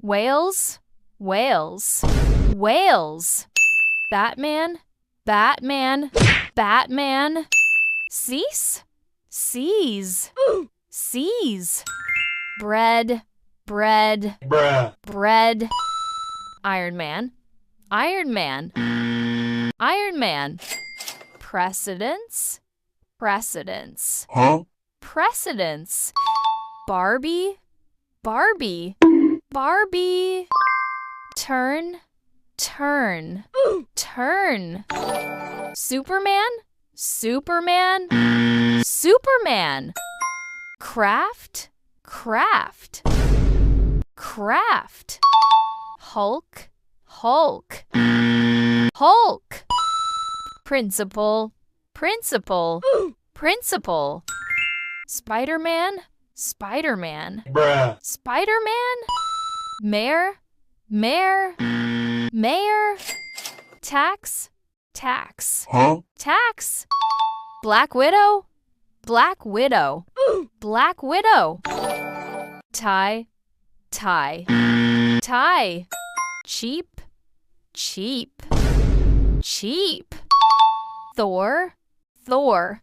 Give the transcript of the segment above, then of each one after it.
Whales, whales, whales. Batman, Batman, Batman. Cease, seize, seize. Bread, bread, Bruh. bread. Iron Man, Iron Man, Iron Man. Precedence, precedence, Huh? precedence. Barbie, Barbie, Barbie. Turn, turn, turn. Superman, Superman, Superman. Craft, craft, craft. Hulk, Hulk, Hulk. Principal, principal, principal. Spider-Man, Spider-Man, Bruh. Spider-Man. Mayor, mayor, mayor. Tax, tax, Huh? tax. Black Widow, Black Widow, Black Widow. Tie, tie, tie. Cheap, cheap, cheap. Thor, Thor,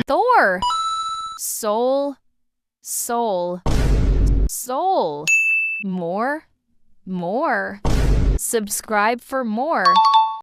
Thor. Soul, soul, soul. More, more. Subscribe for more.